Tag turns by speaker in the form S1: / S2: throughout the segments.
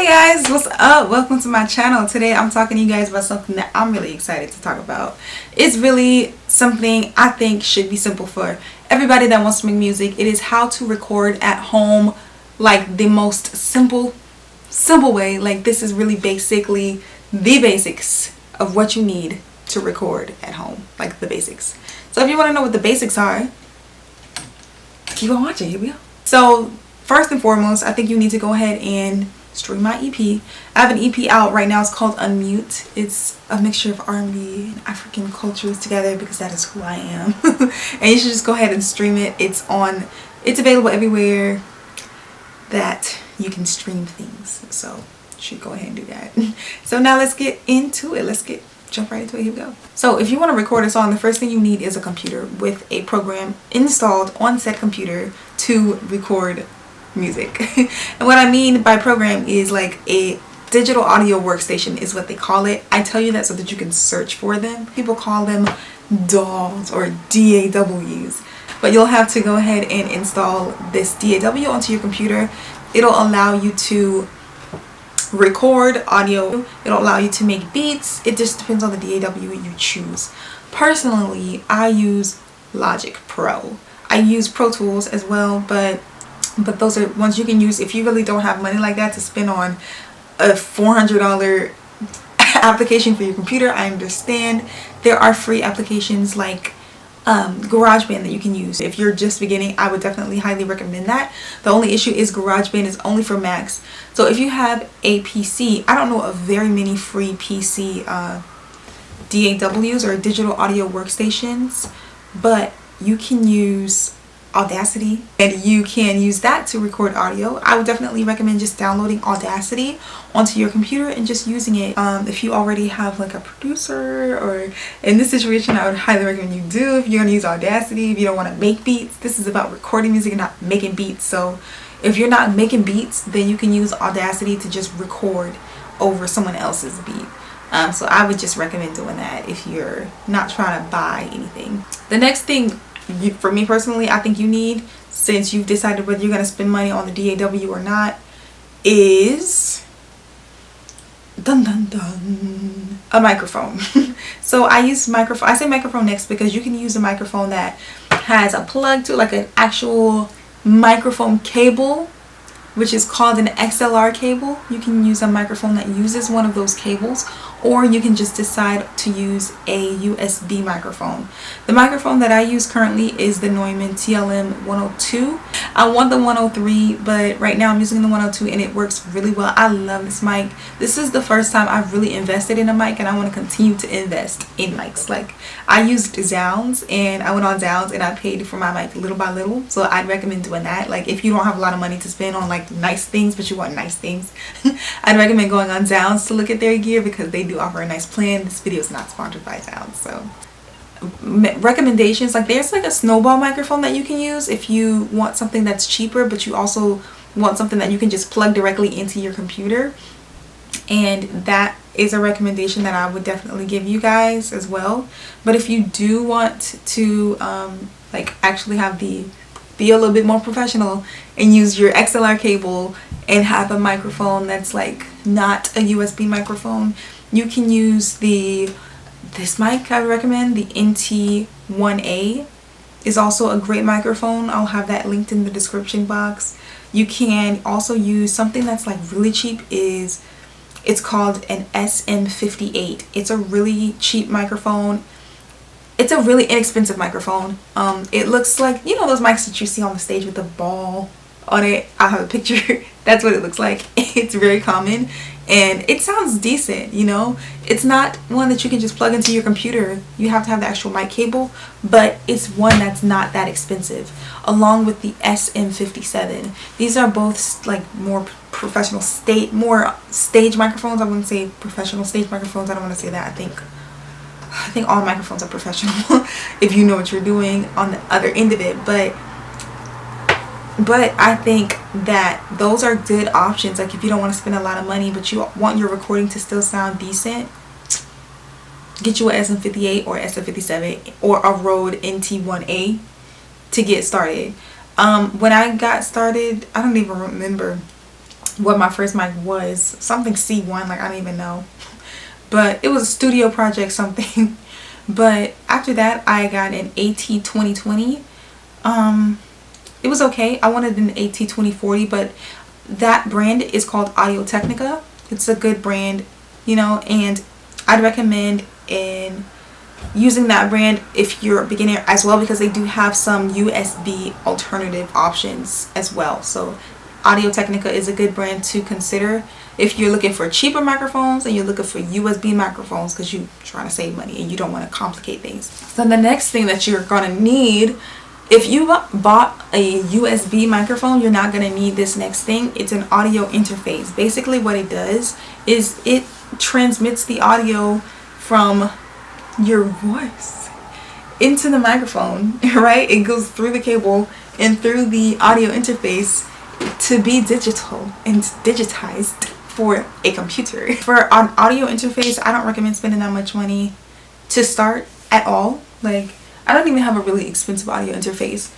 S1: Guys, what's up? Welcome to my channel. Today I'm talking to you guys about something that I'm really excited to talk about. It's really something I think should be simple for everybody that wants to make music. It is how to record at home, like the most simple way. Like, this is really basically the basics of what you need to record at home, like the basics. So if you want to know what the basics are, keep on watching. Here we go. So first and foremost, I think you need to go ahead and stream my EP. I have an EP out right now. It's called Unmute. It's a mixture of R&B and African cultures together because that is who I am. And you should just go ahead and stream it. It's available everywhere that you can stream things. So you should go ahead and do that. So now let's get into it. Jump right into it. Here we go. So if you want to record a song, the first thing you need is a computer with a program installed on said computer to record music. And what I mean by program is like a digital audio workstation is what they call it. I tell you that so that you can search for them. People call them DAWs or DAWs, but you'll have to go ahead and install this DAW onto your computer. It'll allow you to record audio. It'll allow you to make beats. It just depends on the DAW you choose. Personally, I use Logic Pro. I use Pro Tools as well, but those are ones you can use if you really don't have money like that to spend on a $400 application for your computer. I understand. There are free applications like GarageBand that you can use. If you're just beginning, I would definitely highly recommend that. The only issue is GarageBand is only for Macs. So if you have a PC, I don't know of very many free PC DAWs or digital audio workstations, but you can use Audacity and you can use that to record audio. I would definitely recommend just downloading Audacity onto your computer and just using it. If you already have like a producer, or in this situation I would highly recommend you do. If you're going to use Audacity, if you don't want to make beats, this is about recording music and not making beats. So if you're not making beats, then you can use Audacity to just record over someone else's beat. So I would just recommend doing that if you're not trying to buy anything. The next thing, for me personally, I think you need, since you've decided whether you're going to spend money on the DAW or not, is a microphone. So I use microphone. I say microphone next because you can use a microphone that has a plug to, like an actual microphone cable, which is called an XLR cable. You can use a microphone that uses one of those cables, or you can just decide to use a USB microphone. The microphone that I use currently is the Neumann TLM 102. I want the 103, but right now I'm using the 102 and it works really well. I love this mic. This is the first time I've really invested in a mic, and I want to continue to invest in mics. Like, I used DAWs and I went on DAWs and I paid for my mic little by little. So I'd recommend doing that. Like, if you don't have a lot of money to spend on like nice things, but you want nice things, I'd recommend going on DAWs to look at their gear because they do offer a nice plan. This video is not sponsored by DAWs. So recommendations, like there's like a snowball microphone that you can use if you want something that's cheaper, but you also want something that you can just plug directly into your computer. And that is a recommendation that I would definitely give you guys as well. But if you do want to like actually be a little bit more professional and use your XLR cable and have a microphone that's like not a USB microphone, you can use this mic. I would recommend the NT1A. Is also a great microphone. I'll have that linked in the description box. You can also use something that's like really cheap. It's called an SM58. It's a really cheap microphone. It's a really inexpensive microphone. It looks like, you know, those mics that you see on the stage with the ball on it. I have a picture. That's what it looks like. It's very common and it sounds decent, you know. It's not one that you can just plug into your computer. You have to have the actual mic cable, but it's one that's not that expensive, along with the SM57. These are both like more professional stage microphones. I wouldn't say professional stage microphones. I don't want to say that. I think all microphones are professional if you know what you're doing on the other end of it, but I think that those are good options. Like, if you don't want to spend a lot of money but you want your recording to still sound decent, get you an SM58 or SM57 or a Rode NT1A to get started. When I got started, I don't even remember what my first mic was. Something C1, like I don't even know. But it was a studio project something. But after that I got an AT2020. It was okay. I wanted an AT2040, but that brand is called Audio Technica. It's a good brand, you know, and I'd recommend in using that brand if you're a beginner as well, because they do have some USB alternative options as well. So Audio Technica is a good brand to consider if you're looking for cheaper microphones and you're looking for USB microphones, because you're trying to save money and you don't want to complicate things. So the next thing that you're going to need, if you bought a USB microphone, you're not going to need this next thing. It's an audio interface. Basically what it does is it transmits the audio from your voice into the microphone, right? It goes through the cable and through the audio interface to be digital and digitized for a computer. For an audio interface, I don't recommend spending that much money to start at all. Like, I don't even have a really expensive audio interface.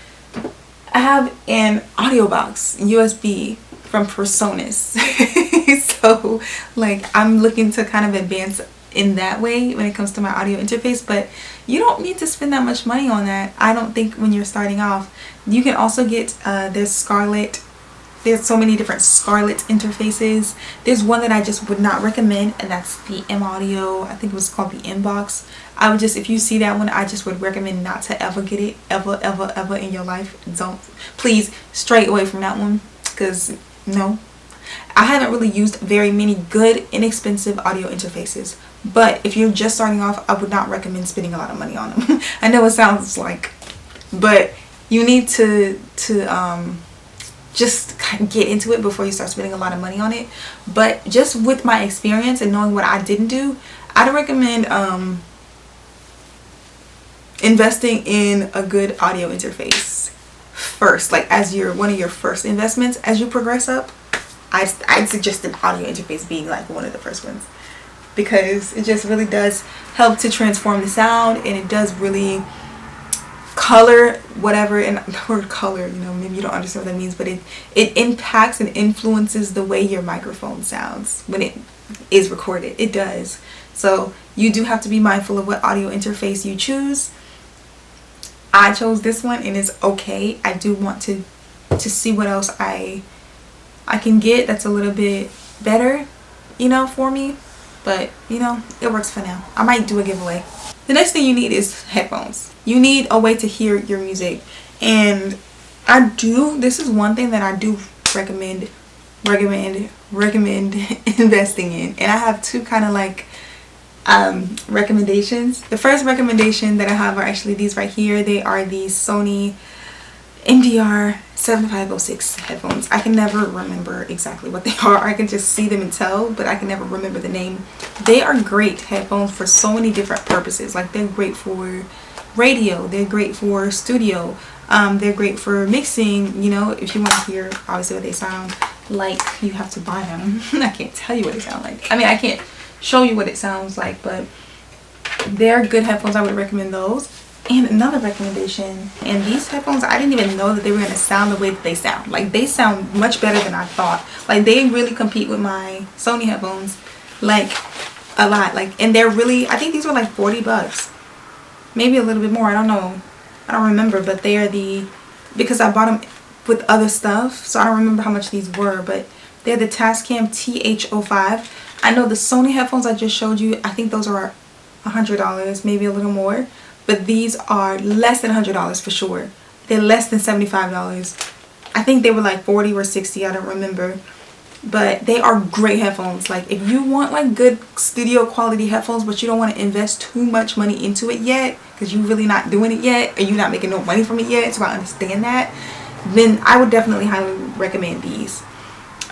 S1: I have an audio box USB from Personas. So like I'm looking to kind of advance in that way when it comes to my audio interface, but you don't need to spend that much money on that, I don't think, when you're starting off. You can also get there's so many different Scarlett interfaces. There's one that I just would not recommend, and that's the M Audio. I think it was called the Inbox. I would just, if you see that one, I just would recommend not to ever get it, ever in your life. Don't, please, straight away from that one, because no. I haven't really used very many good, inexpensive audio interfaces, but if you're just starting off, I would not recommend spending a lot of money on them. I know it sounds like, but you need to just get into it before you start spending a lot of money on it. But just with my experience and knowing what I didn't do, I'd recommend investing in a good audio interface first, like as one of your first investments. As you progress up, I'd suggest an audio interface being like one of the first ones, because it just really does help to transform the sound, and it does really color whatever. And the word color, you know, maybe you don't understand what that means, but it impacts and influences the way your microphone sounds when it is recorded. It does. So you do have to be mindful of what audio interface you choose. I chose this one and it's okay. I do want to see what else I can get that's a little bit better, you know, for me, but you know, it works for now. I might do a giveaway. The next thing you need is headphones. You need a way to hear your music, and this is one thing that I do recommend investing in, and I have two kind of like recommendations. The first recommendation that I have are actually these right here. They are the Sony MDR 7506 headphones. I can never remember exactly what they are. I can just see them and tell, but I can never remember the name. They are great headphones for so many different purposes. Like, they're great for radio, they're great for studio, they're great for mixing. You know, if you want to hear obviously what they sound like, you have to buy them. I can't tell you what they sound like. I mean, I can't show you what it sounds like, but they're good headphones. I would recommend those. And another recommendation, and these headphones, I didn't even know that they were going to sound the way that they sound. Like, they sound much better than I thought. Like, they really compete with my Sony headphones, like, a lot. Like, and they're really, I think these were like $40, maybe a little bit more. I don't know, I don't remember, but they are because I bought them with other stuff, so I don't remember how much these were, but they're the Tascam TH05. I know the Sony headphones I just showed you, I think those are $100, maybe a little more. But these are less than $100 for sure. They're less than $75. I think they were like 40 or 60, I don't remember. But they are great headphones. Like, if you want like good studio quality headphones, but you don't want to invest too much money into it yet, because you're really not doing it yet, or you're not making no money from it yet, so I understand that, then I would definitely highly recommend these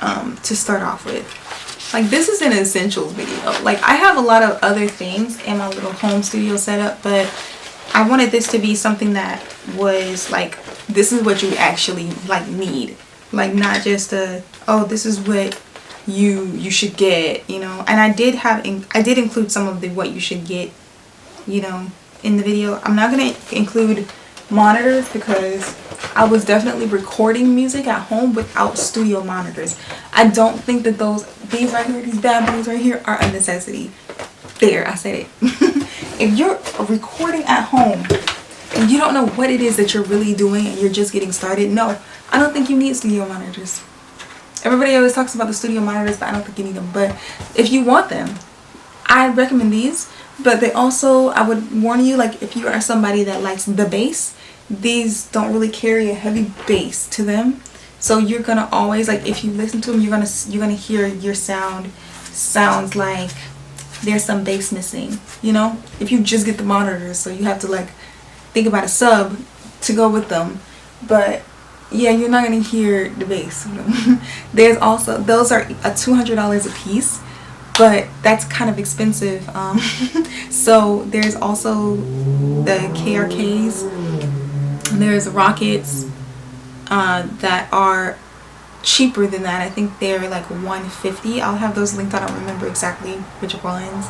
S1: to start off with. Like, this is an essentials video. Like, I have a lot of other things in my little home studio setup, but I wanted this to be something that was like, this is what you actually like need. Like, not just oh, this is what you should get, you know. And I did include some of the what you should get, you know, in the video. I'm not gonna include monitors because I was definitely recording music at home without studio monitors. I don't think that these right here, these bad boys right here, are a necessity. There, I said it. If you're recording at home and you don't know what it is that you're really doing and you're just getting started, no, I don't think you need studio monitors. Everybody always talks about the studio monitors, but I don't think you need them. But if you want them, I recommend these. But they also, I would warn you, like if you are somebody that likes the bass, these don't really carry a heavy bass to them. So you're gonna always, like if you listen to them, you're gonna hear your sounds like there's some bass missing, you know, if you just get the monitors. So you have to like think about a sub to go with them. But yeah, you're not gonna hear the bass. There's also, those are $200 a piece, but that's kind of expensive. So there's also the KRKs, there's Rockets that are cheaper than that. I think they're like $150. I'll have those linked. I don't remember exactly which ones,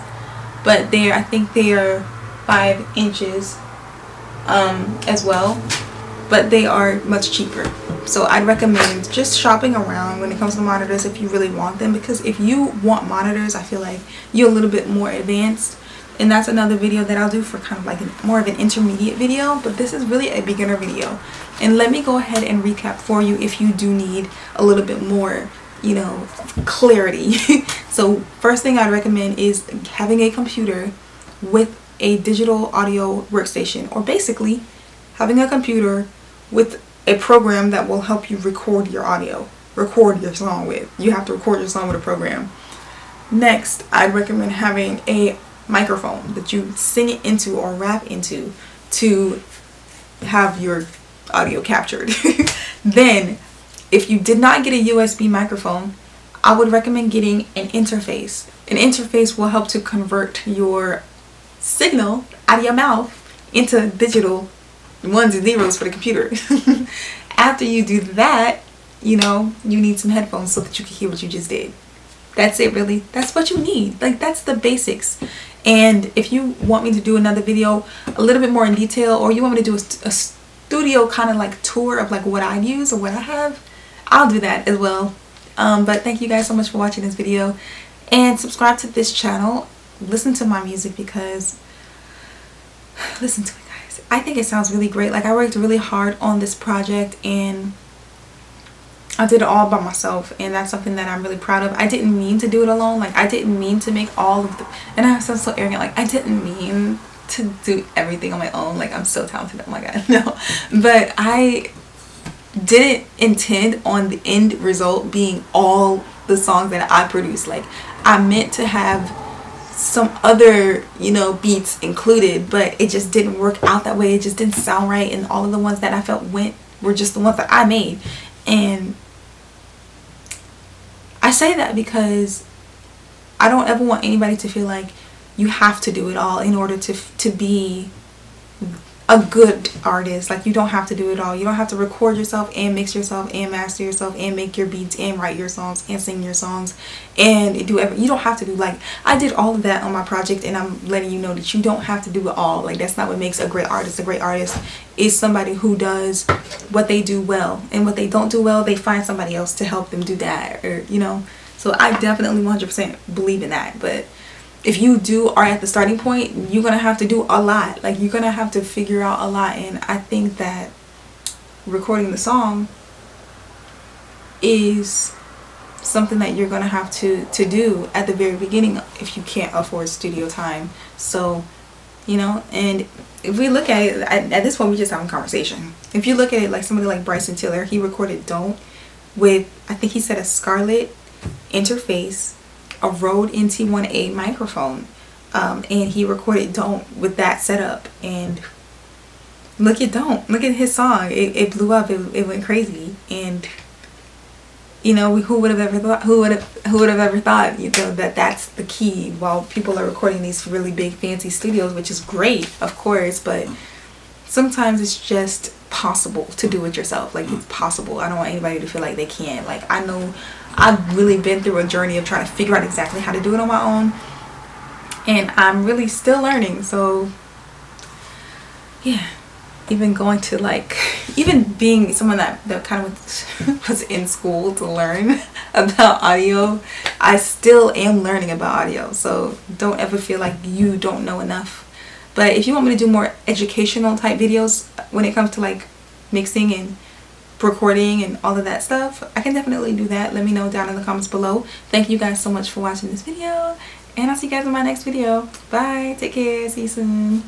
S1: but I think they are 5 inches as well, but they are much cheaper. So I'd recommend just shopping around when it comes to monitors if you really want them, because if you want monitors, I feel like you're a little bit more advanced, and that's another video that I'll do for kind of like more of an intermediate video, but this is really a beginner video. And let me go ahead and recap for you if you do need a little bit more, you know, clarity. So first thing I'd recommend is having a computer with a digital audio workstation, or basically having a computer with a program that will help you record your audio, record your song with. You have to record your song with a program. Next, I'd recommend having a microphone that you sing it into or rap into to have your audio captured. Then, if you did not get a USB microphone, I would recommend getting an interface. An interface will help to convert your signal out of your mouth into digital ones and zeros for the computer. After you do that, you know, you need some headphones so that you can hear what you just did. That's it, really. That's what you need. Like, that's the basics. And if you want me to do another video a little bit more in detail, or you want me to do a studio kind of like tour of like what I use or what I have, I'll do that as well. But thank you guys so much for watching this video, and subscribe to this channel. Listen to my music, because listen to it, guys. I think it sounds really great. Like, I worked really hard on this project and I did it all by myself, and that's something that I'm really proud of. I didn't mean to do it alone. Like, I didn't mean to make all of the, and I sound so arrogant, like I didn't mean to do everything on my own. Like, I'm so talented, oh my god, no. But I didn't intend on the end result being all the songs that I produced. Like, I meant to have some other, you know, beats included, but it just didn't work out that way. It just didn't sound right, and all of the ones that I felt were just the ones that I made. And I say that because I don't ever want anybody to feel like you have to do it all in order to be a good artist. Like, you don't have to do it all. You don't have to record yourself and mix yourself and master yourself and make your beats and write your songs and sing your songs and do everything. You don't have to do, like, I did all of that on my project, and I'm letting you know that you don't have to do it all. Like, that's not what makes a great artist. A great artist is somebody who does what they do well, and what they don't do well, they find somebody else to help them do that, or, you know. So I definitely 100% believe in that. But if you are at the starting point, you're gonna have to do a lot. Like, you're gonna have to figure out a lot. And I think that recording the song is something that you're gonna have to do at the very beginning if you can't afford studio time. So, you know, and if we look at it at this point, we're just having a conversation. If you look at it like somebody like Bryson Tiller, he recorded Don't with, I think he said, a Scarlett interface, a Rode NT1A microphone, and he recorded Don't with that setup. And look at Don't, look at his song. It blew up. It went crazy. And, you know, who would have ever thought, who would have ever thought, you know, that that's the key while people are recording these really big fancy studios, which is great, of course, but sometimes it's just possible to do it yourself. Like, it's possible. I don't want anybody to feel like they can't. Like, I know I've really been through a journey of trying to figure out exactly how to do it on my own, and I'm really still learning. So yeah, even going to like, even being someone that kind of was in school to learn about audio, I still am learning about audio. So don't ever feel like you don't know enough. But if you want me to do more educational type videos when it comes to like mixing and recording and all of that stuff, I can definitely do that. Let me know down in the comments below. Thank you guys so much for watching this video, and I'll see you guys in my next video. Bye, take care, see you soon.